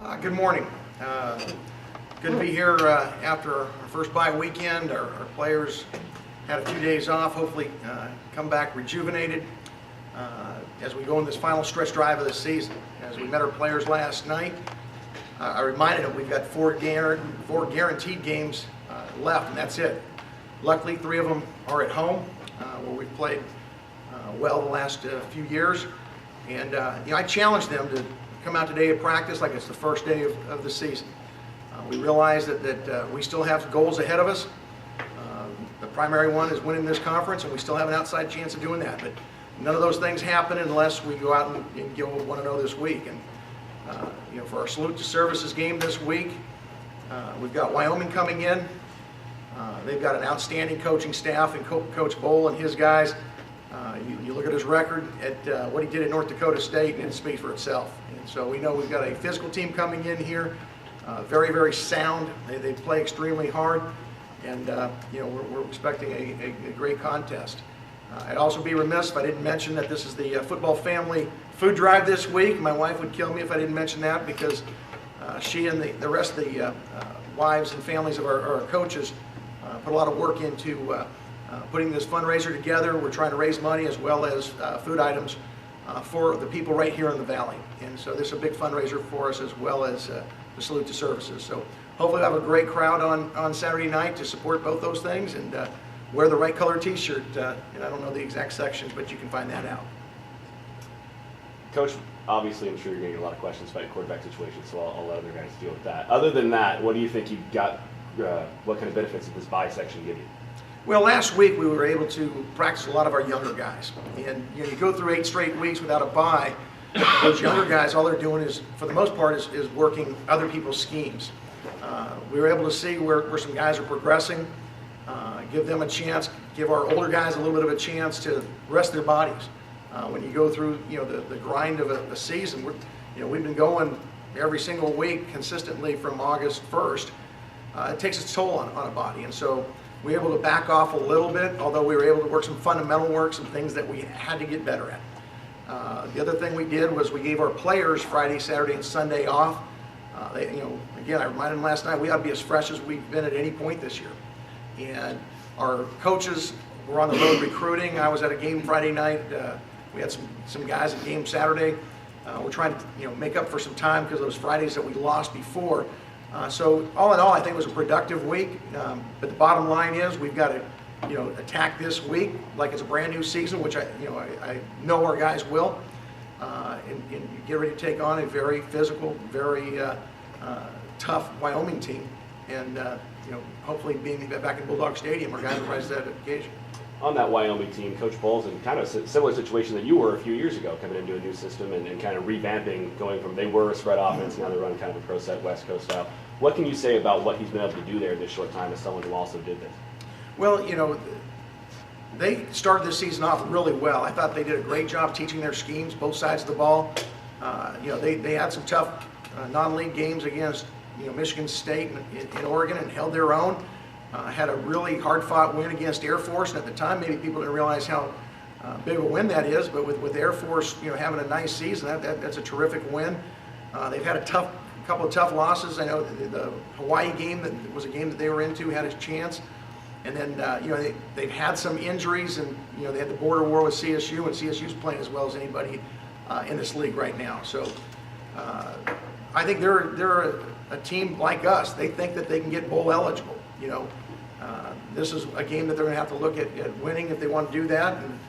Good morning. Good to be here after our first bye weekend. Our players had a few days off, hopefully come back rejuvenated as we go in this final stretch drive of the season. As we met our players last night, I reminded them we've got four guaranteed games left, and that's it. Luckily, 3 of them are at home, where we've played well the last few years. And I challenged them to come out today at practice like it's the first day of the season. We realize that we still have goals ahead of us. The primary one is winning this conference, and we still have an outside chance of doing that. But none of those things happen unless we go out and go 1-0 this week. And for our Salute to Services game this week, we've got Wyoming coming in. They've got an outstanding coaching staff, and Coach Bowl and his guys. You look at his record, at what he did at North Dakota State, and it speaks for itself. And so we know we've got a physical team coming in here, very, very sound. They play extremely hard, and we're expecting a great contest. I'd also be remiss if I didn't mention that this is the football family food drive this week. My wife would kill me if I didn't mention that, because she and the rest of the wives and families of our coaches put a lot of work into putting this fundraiser together. We're trying to raise money as well as food items for the people right here in the Valley. And so this is a big fundraiser for us, as well as the Salute to Services. So hopefully we'll have a great crowd on Saturday night to support both those things, and wear the right color t-shirt. And I don't know the exact sections, but you can find that out. Coach, obviously I'm sure you're getting a lot of questions about your quarterback situation, so I'll let other guys deal with that. Other than that, what do you think you got, what kind of benefits did this bye section give you? Well, last week we were able to practice a lot of our younger guys. And you go through 8 straight weeks without a bye. Those younger guys, all they're doing is, for the most part, is working other people's schemes. We were able to see where some guys are progressing, give them a chance, give our older guys a little bit of a chance to rest their bodies. When you go through the grind of a season, we've been going every single week consistently from August 1st. It takes its toll on a body, and so we were able to back off a little bit, although we were able to work some fundamental work, some things that we had to get better at. The other thing we did was we gave our players Friday, Saturday, and Sunday off. Again, I reminded them last night, we ought to be as fresh as we've been at any point this year. And our coaches were on the road recruiting. I was at a game Friday night. We had some guys at game Saturday. We're trying to make up for some time because of those Fridays that we lost before. So all in all, I think it was a productive week. But the bottom line is we've got to attack this week like it's a brand new season, which I know our guys will, and get ready to take on a very physical, very tough Wyoming team, and hopefully being back in Bulldog Stadium, our guys will rise to that occasion. On that Wyoming team, Coach Bowles in kind of a similar situation that you were a few years ago, coming into a new system and kind of revamping, going from they were a spread offense, now they run kind of a pro set West Coast style. What can you say about what he's been able to do there this short time as someone who also did this? Well, they started this season off really well. I thought they did a great job teaching their schemes, both sides of the ball. They had some tough non-league games against Michigan State and Oregon, and held their own. Had a really hard-fought win against Air Force, and at the time maybe people didn't realize how big of a win that is, but with Air Force having a nice season, that's a terrific win. They've had a couple of tough losses. I know the Hawaii game, that was a game that they were into, had a chance. And then they've had some injuries, and they had the border war with CSU, and CSU's playing as well as anybody in this league right now. So I think they're a team like us. They think that they can get bowl eligible. This is a game that they're going to have to look at winning if they want to do that. And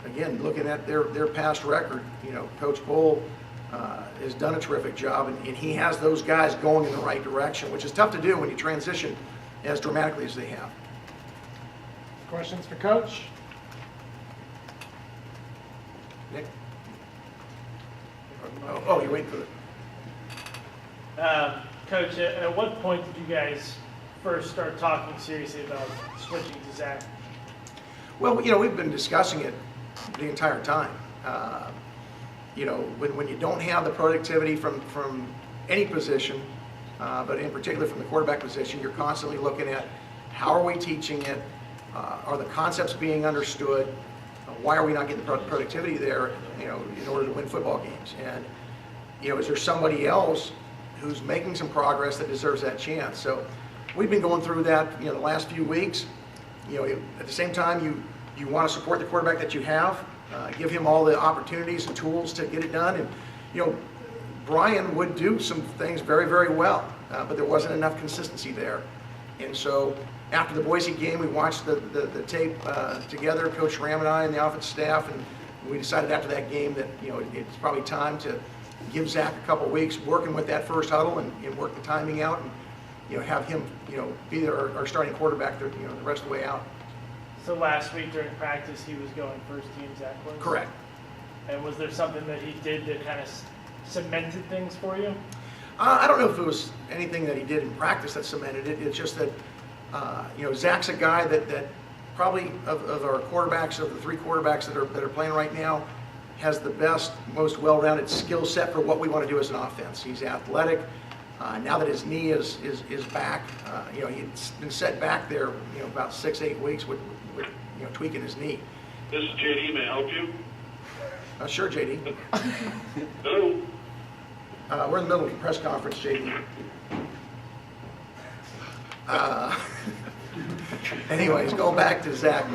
again, looking at their past record, Coach Bowl has done a terrific job, and he has those guys going in the right direction, which is tough to do when you transition as dramatically as they have. Questions for Coach? Nick? Oh, you're waiting for the... Coach, at what point did you guys first start talking seriously about switching to Zach? Well, we've been discussing it the entire time. When you don't have the productivity from any position, but in particular from the quarterback position, you're constantly looking at how are we teaching it, are the concepts being understood, why are we not getting the productivity there, in order to win football games, and is there somebody else who's making some progress that deserves that chance. So we've been going through that, the last few weeks. At the same time, you want to support the quarterback that you have, give him all the opportunities and tools to get it done. And, Brian would do some things very, very well, but there wasn't enough consistency there. And so after the Boise game, we watched the tape together, Coach Ram and I and the offensive staff, and we decided after that game that, it's probably time to give Zach a couple weeks working with that first huddle and work the timing out and, have him, be our starting quarterback the rest of the way out. So last week during practice, he was going first team, Zach was? Correct. And was there something that he did that kind of cemented things for you? I don't know if it was anything that he did in practice that cemented it. It's just that, Zach's a guy that probably of our quarterbacks, of the three quarterbacks that are playing right now, has the best, most well-rounded skill set for what we want to do as an offense. He's athletic. Now that his knee is back, he's been set back there, about 6-8 weeks with tweaking his knee. This is JD. May I help you? Sure, JD. Hello. We're in the middle of a press conference, JD. Anyways, going back to Zach,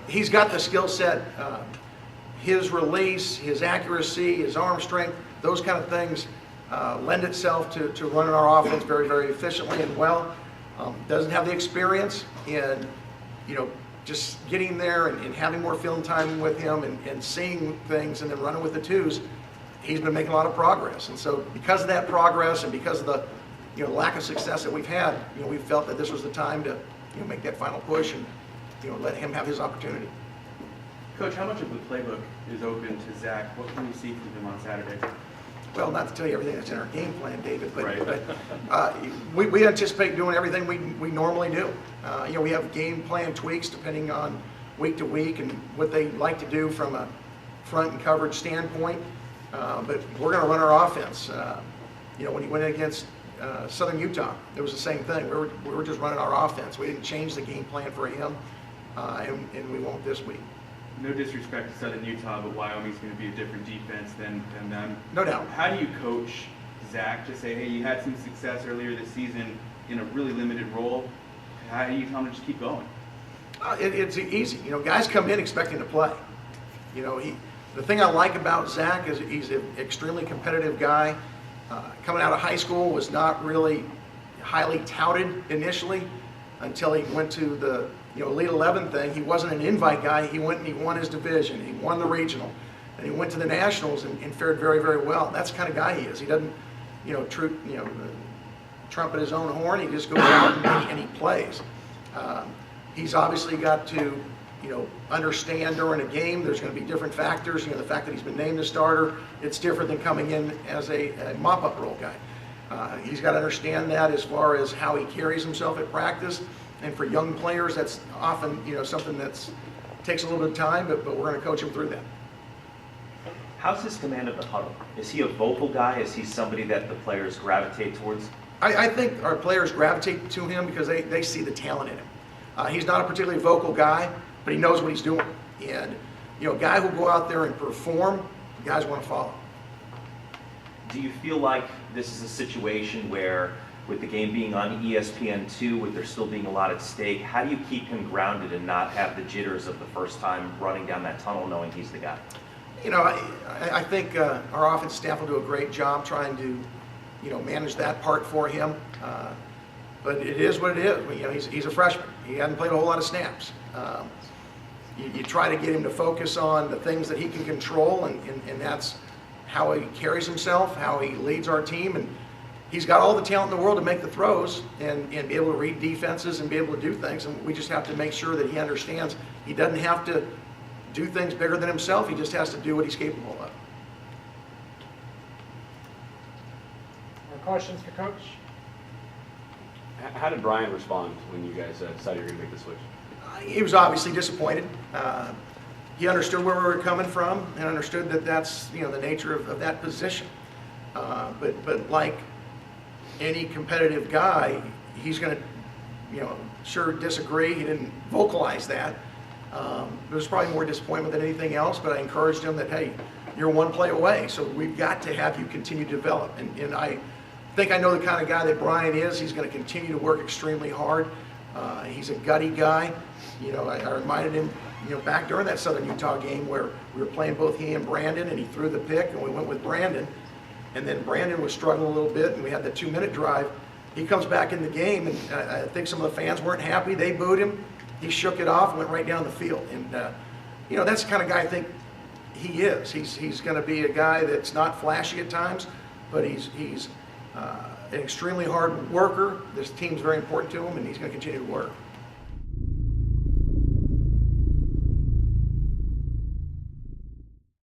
he's got the skill set. His release, his accuracy, his arm strength, those kind of things lend itself to running our offense very, very efficiently and well. Doesn't have the experience in, just getting there and having more film time with him and seeing things and then running with the twos. He's been making a lot of progress. And so because of that progress and because of the lack of success that we've had, we felt that this was the time to make that final push and let him have his opportunity. Coach, how much of the playbook is open to Zach? What can we see from him on Saturday? Well, not to tell you everything that's in our game plan, David, but, Right. we anticipate doing everything we normally do. We have game plan tweaks depending on week to week and what they like to do from a front and coverage standpoint. But we're going to run our offense. When he went against Southern Utah, it was the same thing. We were just running our offense. We didn't change the game plan for him, and we won't this week. No disrespect to Southern Utah, but Wyoming's going to be a different defense than them. No doubt. How do you coach Zach to say, hey, you had some success earlier this season in a really limited role? How do you tell him to just keep going? It's easy. Guys come in expecting to play. The thing I like about Zach is he's an extremely competitive guy. Coming out of high school was not really highly touted initially until he went to the Elite 11 thing. He wasn't an invite guy. He went and he won his division. He won the regional. And he went to the nationals and fared very, very well. That's the kind of guy he is. He doesn't, trumpet his own horn. He just goes out and he plays. He's obviously got to, understand during a game there's going to be different factors. The fact that he's been named the starter, it's different than coming in as a mop-up role guy. He's got to understand that as far as how he carries himself at practice. And for young players, that's often, something that's takes a little bit of time, but we're going to coach him through that. How's his command of the huddle? Is he a vocal guy? Is he somebody that the players gravitate towards? I think our players gravitate to him because they see the talent in him. He's not a particularly vocal guy, but he knows what he's doing. And, a guy who'll go out there and perform, guys want to follow. Do you feel like this is a situation where, with the game being on ESPN2, with there still being a lot at stake, how do you keep him grounded and not have the jitters of the first time running down that tunnel knowing he's the guy? I think our offense staff will do a great job trying to, manage that part for him. But it is what it is. He's a freshman. He hasn't played a whole lot of snaps. You try to get him to focus on the things that he can control, and that's how he carries himself, how he leads our team. And he's got all the talent in the world to make the throws and be able to read defenses and be able to do things. And we just have to make sure that he understands he doesn't have to do things bigger than himself. He just has to do what he's capable of. More questions for Coach? How did Brian respond when you guys decided you were going to make the switch? He was obviously disappointed. He understood where we were coming from and understood that that's the nature of that position. But like any competitive guy, he's going to sure disagree. He didn't vocalize that. There was probably more disappointment than anything else, but I encouraged him that, hey, you're one play away, so we've got to have you continue to develop. And I think I know the kind of guy that Brian is. He's going to continue to work extremely hard. He's a gutty guy. You know, I reminded him, you know, back during that Southern Utah game where we were playing both he and Brandon, and he threw the pick, and we went with Brandon. And then Brandon was struggling a little bit, and we had the 2-minute drive. He comes back in the game, and I think some of the fans weren't happy. They booed him. He shook it off and went right down the field. And, you know, that's the kind of guy I think he is. He's going to be a guy that's not flashy at times, but he's an extremely hard worker. This team's very important to him, and he's going to continue to work.